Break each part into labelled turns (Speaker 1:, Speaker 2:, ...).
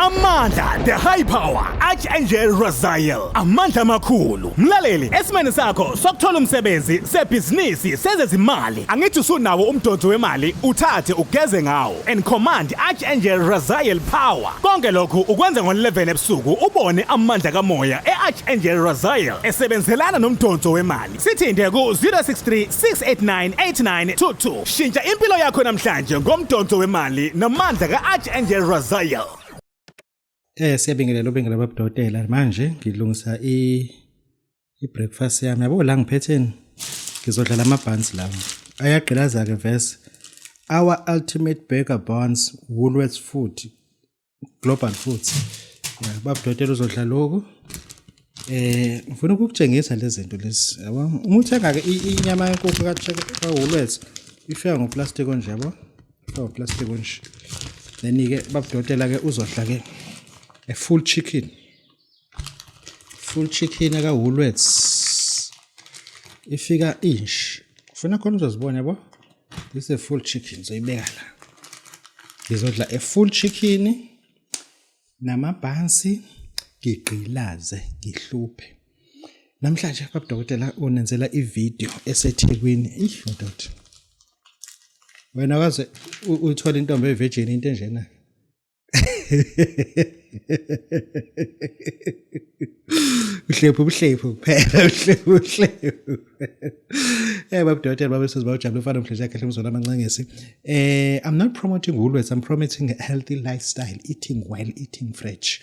Speaker 1: Amandla, the high power, Archangel Raziel. Amandla makhulu. Mlaleli, esimene sakho sokuthola umsebenzi, sebhizinisi, sezezimali. Angithi usunawo umdodso wemali, uthathe ugeze ngawo. And command Archangel Raziel power. Konke lokhu ukwenza ngo-11 ebusuku ubone amandla kamoya e-Archangel Raziel esebenzelana nomdodso wemali. Sithinde ku 063 689 8922. Shintsha impilo yakho namhlanje ngomdodso wemali namandla ka-Archangel Raziel.
Speaker 2: Siyabingelela Babu Dokotela manje ngilungisa i-breakfast yami yabo la ngiphetheni ngizodla amabhansi lawo ayagqilaza ke verse our ultimate burger buns Woolworths food global foods Babu Dokotela uzodla lokho ngifuna ukukutshengisa lezi zinto lezi yabo uma uthenga ke inyama yenkukhu ka Woolworths ifika ngoplastic onje yabo ifika ngoplastic onje then ke Babu Dokotela ke uzodla ke a full chicken aka Woolworths ifika inch ufuna khona uzozibona yabo this is a full chicken zoyibeka la ngizodla a full chicken namabhansi ngigqilaze ngihluphe namhlanje Babu Dokotela unenzela ivideo eseThekwini ndoda wena waze uthola intombi evirgin into enjena Uhlephu kuphela uhlephu Babu Dokotela babe sizibawujabula ufana umhlehle kahle umzona amancengesi I'm not promoting Woolworths, I'm promoting a healthy lifestyle, eating well, eating fresh.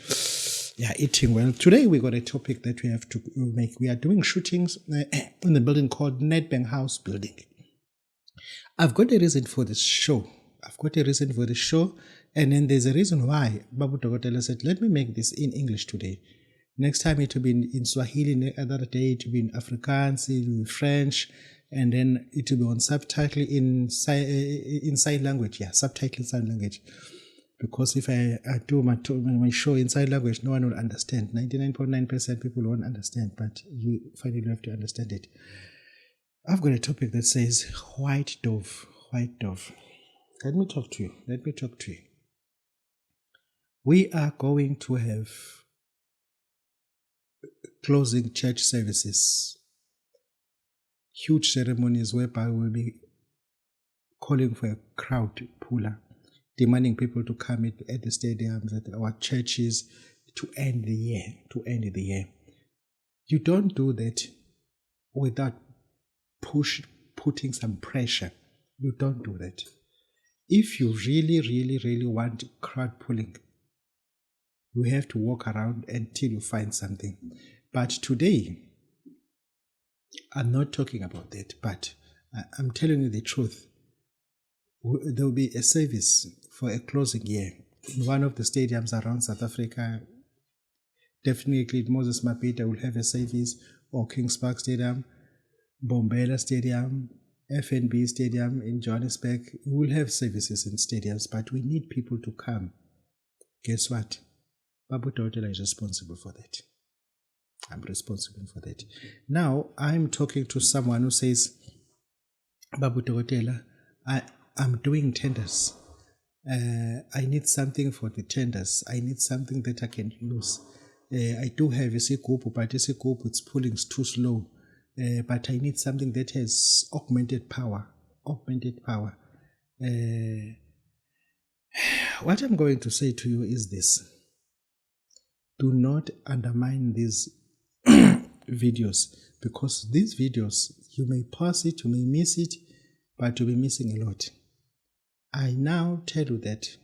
Speaker 2: Yeah, eating well. Today we got a topic that we have to make. We are doing shootings in the building called Nedbank House building. I've got a reason for this show. And then there's a reason why Babu Dokotela said, let me make this in English today. Next time it will be in Swahili, the other day it will be in Afrikaans, it will be French, and then it will be on subtitle in sign language. Yeah, subtitle in sign language. Because if I do my show in sign language, no one will understand. 99.9% people won't understand, but you finally have to understand it. I've got a topic that says white dove. Let me talk to you. We are going to have closing church services, huge ceremonies whereby we'll be calling for a crowd puller, demanding people to come at the stadiums, at our churches to end the year. You don't do that without putting some pressure. You don't do that. If you really want crowd pulling, you have to walk around until you find something. But today, I'm not talking about that, but I'm telling you the truth. There will be a service for a closing year in one of the stadiums around South Africa. Definitely Moses Mabhida will have a service, or Kings Park Stadium, Bombela Stadium, FNB Stadium in Johannesburg. We will have services in stadiums, but we need people to come. Guess what? Babu Dokotela is responsible for that. I'm responsible for that. Now, I'm talking to someone who says, Babu Dokotela, I'm doing tenders. I need something for the tenders. I need something that I can use. I do have a Sigubu, but a Sigubu, it's pulling too slow. But I need something that has augmented power. What I'm going to say to you is this. Do not undermine these videos, because these videos, you may pass it, you may miss it, but you'll be missing a lot. I now tell you that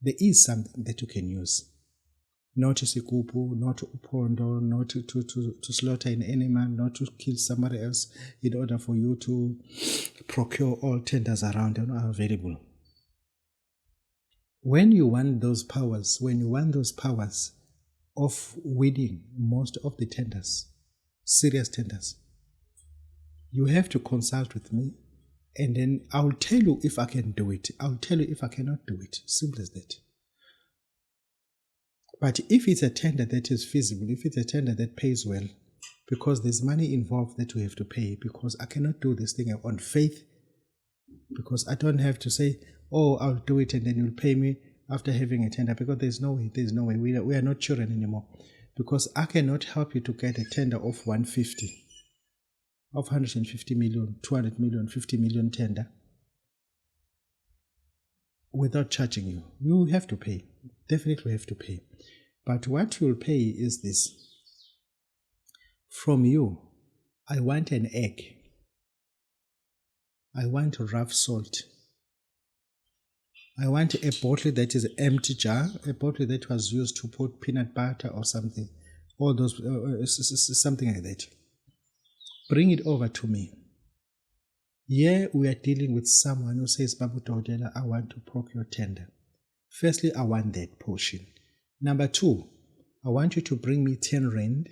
Speaker 2: there is something that you can use. Not to sikupu, not to upondo, not to slaughter an animal, not to kill somebody else in order for you to procure all tenders around and are available. When you want those powers of winning most of the tenders, serious tenders, you have to consult with me, and then I'll tell you if I can do it. I'll tell you if I cannot do it. Simple as that. But if it's a tender that is feasible, if it's a tender that pays well, because there's money involved that we have to pay, because I cannot do this thing on faith, because I don't have to say, oh, I'll do it and then you'll pay me. after having a tender, because there's no way. We are not children anymore. Because I cannot help you to get a tender of 150, of 150 million, 200 million, 50 million tender without charging you. You have to pay. Definitely have to pay. But what you'll pay is this. From you, I want an egg. I want rough salt. I want a bottle that is an empty jar, a bottle that was used to put peanut butter or something, all those, something like that. Bring it over to me. Here we are dealing with someone who says, Babu Dokotela, I want to procure tender. Firstly, I want that portion. Number 2, I want you to bring me 10 rand,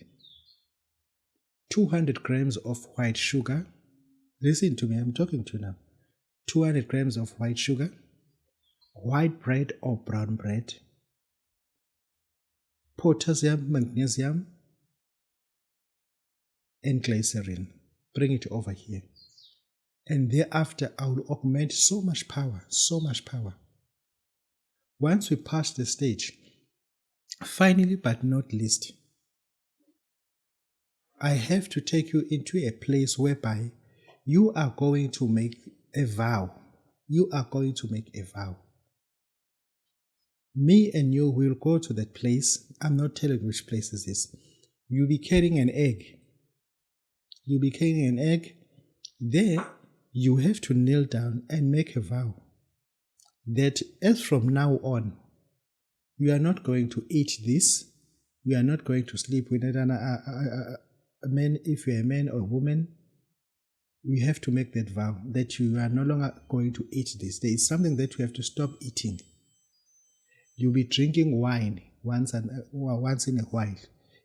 Speaker 2: 200 grams of white sugar. Listen to me, I'm talking to you now. 200 grams of white sugar, white bread or brown bread, potassium, magnesium, and glycerin. Bring it over here. And thereafter, I will augment so much power, so much power. Once we pass the stage, finally but not least, I have to take you into a place whereby you are going to make a vow. You are going to make a vow. Me and you will go to that place. I'm not telling which place is this. You'll be carrying an egg. You'll be carrying an egg. There, you have to kneel down and make a vow that as from now on, you are not going to eat this. You are not going to sleep with a man. If you're a man or a woman, you have to make that vow that you are no longer going to eat this. There is something that you have to stop eating. You'll be drinking wine once in a while,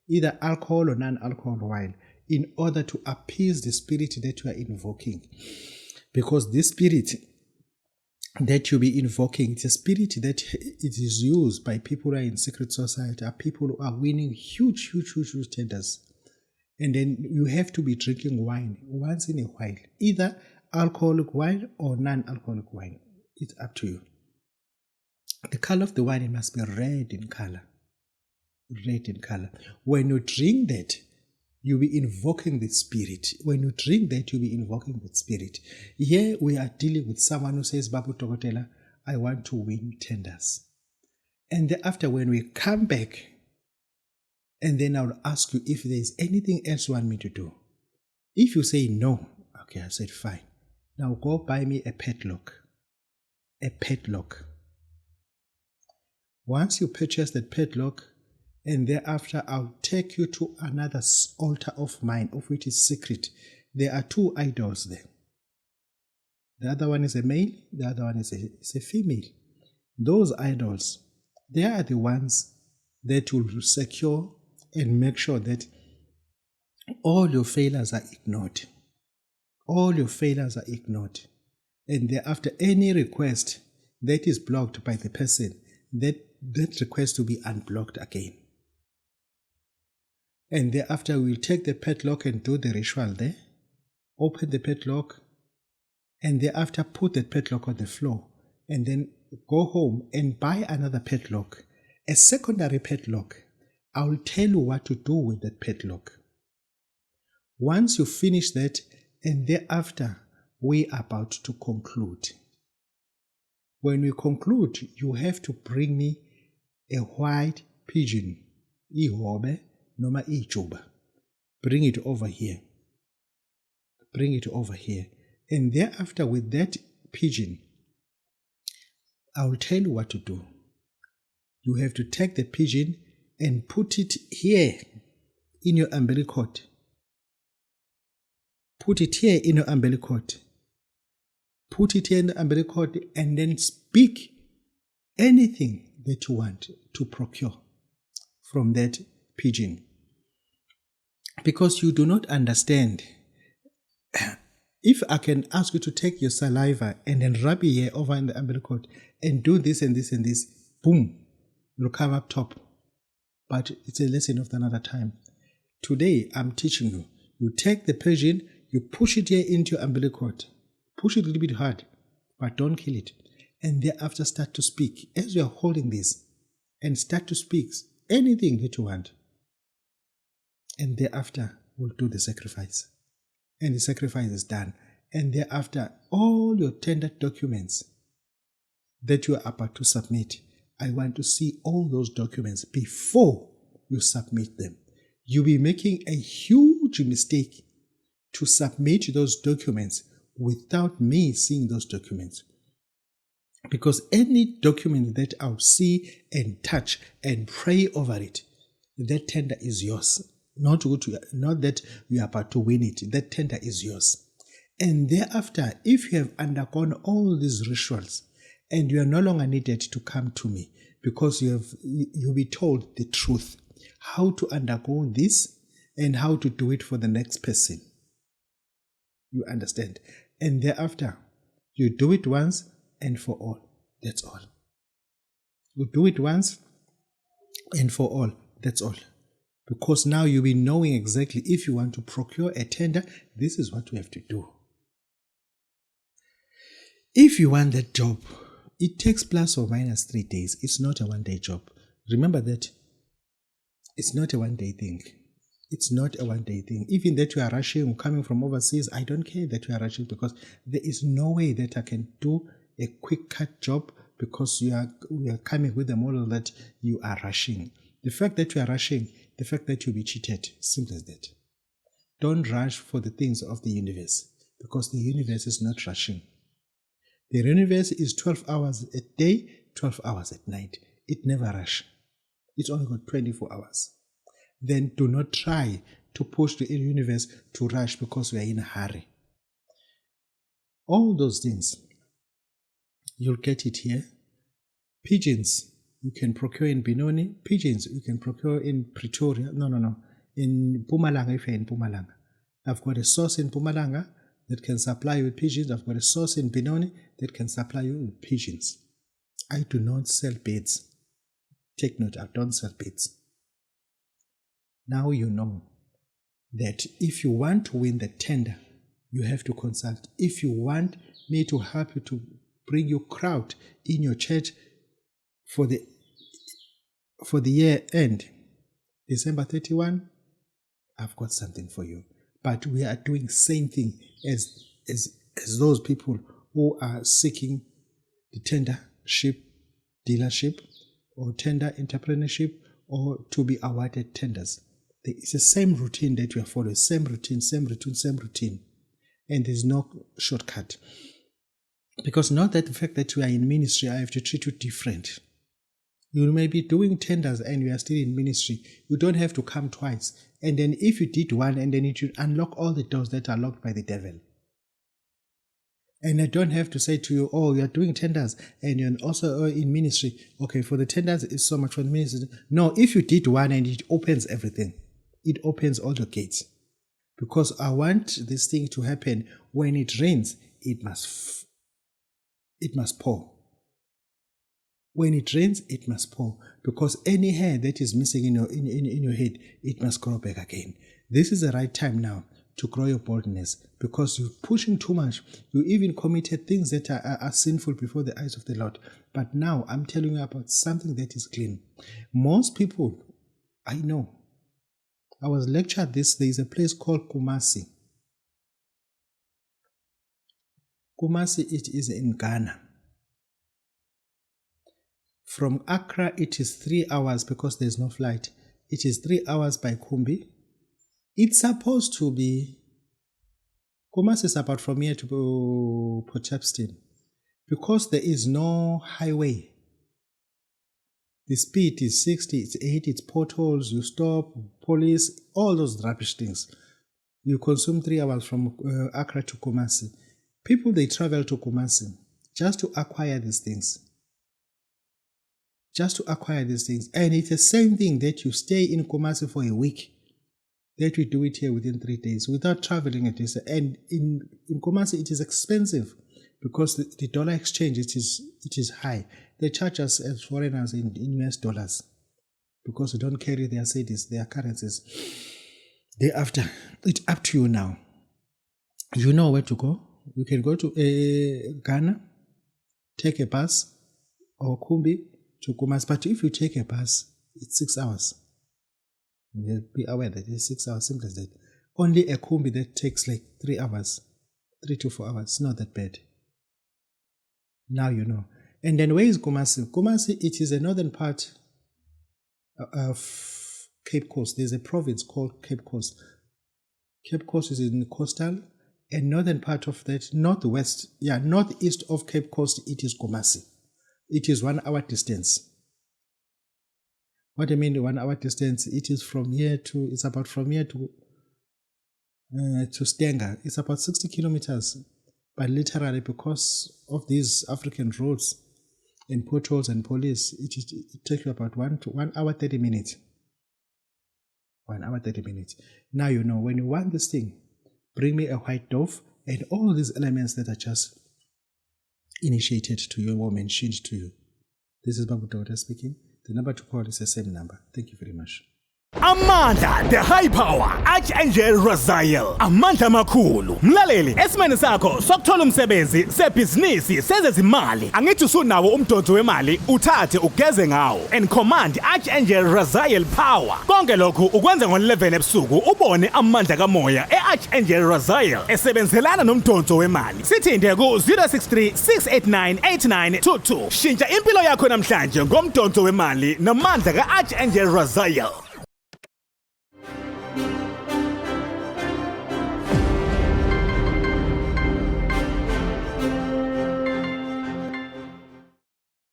Speaker 2: either alcohol or non-alcohol wine, in order to appease the spirit that you are invoking. Because this spirit that you'll be invoking, it's a spirit that it is used by people who are in secret society, are people who are winning huge tenders. And then you have to be drinking wine once in a while, either alcoholic wine or non-alcoholic wine. It's up to you. The color of the wine, it must be red in color. Red in color. When you drink that, you'll be invoking the spirit. When you drink that, you'll be invoking the spirit. Here we are dealing with someone who says, Babu Dokotela, I want to win tenders. And thereafter, when we come back, and then I'll ask you if there is anything else you want me to do. If you say no, okay, I said fine. Now go buy me a padlock. A padlock. Once you purchase that padlock, and thereafter I'll take you to another altar of mine, of which is secret. There are 2 idols there. The other one is a male, the other one is a female. Those idols, they are the ones that will secure and make sure that all your failures are ignored. All your failures are ignored. And thereafter, any request that is blocked by the person, that request to be unblocked again. And thereafter, we'll take the padlock and do the ritual there. Open the padlock, and thereafter put the padlock on the floor. And then go home and buy another padlock, a secondary padlock. I will tell you what to do with that padlock. Once you finish that, and thereafter, we are about to conclude. When we conclude, you have to bring me a white pigeon, ihobe noma ijuba. Bring it over here. Bring it over here. And thereafter, with that pigeon, I will tell you what to do. You have to take the pigeon and put it here in your umbilical cord. Put it here in your umbilical cord. Put it here in the umbilical cord, and then speak anything that you want to procure from that pigeon. Because you do not understand. If I can ask you to take your saliva and then rub it here over in the umbilical cord and do this and this and this, boom, you'll come up top. But it's a lesson of another time. Today, I'm teaching you. You take the pigeon, you push it here into your umbilical cord. Push it a little bit hard, but don't kill it. and thereafter start to speak. As you are holding this, and start to speak anything that you want, and thereafter we'll do the sacrifice. And the sacrifice is done. And thereafter, all your tender documents that you are about to submit, I want to see all those documents before you submit them. You'll be making a huge mistake to submit those documents without me seeing those documents. Because any document that I'll see and touch and pray over it, that tender is yours. Not that you are about to win it. That tender is yours. And thereafter, if you have undergone all these rituals and you are no longer needed to come to me because you'll be told the truth, how to undergo this and how to do it for the next person. You understand? And thereafter, you do it once and for all. That's all. You do it once and for all. That's all. Because now you'll be knowing exactly if you want to procure a tender, this is what you have to do. If you want that job, it takes plus or minus 3 days. It's not a one-day job. Remember that. It's not a one-day thing. It's not a one-day thing. Even that you are rushing or coming from overseas, I don't care that you are rushing because there is no way that I can do a quick cut job because we are coming with the model that you are rushing. The fact that you are rushing, the fact that you'll be cheated, simple as that. Don't rush for the things of the universe because the universe is not rushing. The universe is 12 hours a day, 12 hours at night. It never rushes. It's only got 24 hours. Then do not try to push the universe to rush because we are in a hurry. All those things, you'll get it here. Pigeons, you can procure in Benoni. Pigeons, you can procure in Pretoria. No. In Mpumalanga, if you're in Mpumalanga. I've got a source in Mpumalanga that can supply you with pigeons. I've got a source in Benoni that can supply you with pigeons. I do not sell birds. Take note, I don't sell birds. Now you know that if you want to win the tender, you have to consult. If you want me to help you to bring your crowd in your church for the year end, December 31, I've got something for you. But we are doing same thing as those people who are seeking the tendership, dealership, or tender entrepreneurship, or to be awarded tenders. It's the same routine that you are following, same routine. And there's no shortcut. Because not that the fact that you are in ministry, I have to treat you different. You may be doing tenders and you are still in ministry. You don't have to come twice. And then if you did one, and then it should unlock all the doors that are locked by the devil. And I don't have to say to you, oh, you're doing tenders and you're also in ministry. Okay, for the tenders, it's so much for the ministry. No, if you did one and it opens everything, it opens all the gates. Because I want this thing to happen when it rains, it must pour. When it rains, it must pour. Because any hair that is missing in your head, it must grow back again. This is the right time now to grow your boldness, because you're pushing too much. You even committed things that are sinful before the eyes of the Lord. But now I'm telling you about something that is clean. Most people, I know, I was lectured this, there is a place called Kumasi. Kumasi, it is in Ghana. From Accra, it is 3 hours because there's no flight. It is 3 hours by Kumbi. It's supposed to be, Kumasi is about from here to Port Shepstone. Because there is no highway. The speed is 60, it's 80, it's potholes, you stop, police, all those rubbish things. You consume 3 hours from Accra to Kumasi. People, they travel to Kumasi just to acquire these things. And it's the same thing that you stay in Kumasi for a week, that we do it here within 3 days without traveling at this. And in Kumasi, it is expensive because the dollar exchange, it is high. They charge us as foreigners in US dollars because we don't carry their cedis, their currencies. Thereafter, it's up to you now. You know where to go. You can go to Ghana, take a bus or Kumbi to Kumasi. But if you take a bus, it's 6 hours. Be aware that it's 6 hours, simple as that. Only a Kumbi that takes like 3 hours, 3 to 4 hours. It's not that bad. Now you know. And then where is Kumasi? Kumasi, it is a northern part of Cape Coast. There's a province called Cape Coast. Cape Coast is in the coastal and northern part of that, northeast of Cape Coast, it is Kumasi. It is 1 hour distance. What I mean, 1 hour distance, it is from here to Stenga. It's about 60 kilometers. But literally, because of these African roads and potholes and police, it takes you about 1 hour 30 minutes. 1 hour 30 minutes. Now you know, when you want this thing, bring me a white dove and all these elements that are just initiated to you or mentioned to you. This is Babu Dokotela speaking. The number to call is the same number. Thank you very much.
Speaker 1: Amandla, the high power, Archangel Raziel. Amandla makhulu. Mlaleli, esimene sakho sokuthola umsebenzi, sebhizinisi, sezezimali. Angithi usunawo umdodso wemali, uthathe ugeze ngawo. And command Archangel Raziel power. Konke lokhu ukwenza ngo-11 ebusuku ubone amandla kamoya e-Archangel Raziel esebenzelana nomdodso wemali. Sithinte ku 063 689 8922. Shintsha impilo yakho namhlanje ngomdodso wemali namandla ka-Archangel Raziel.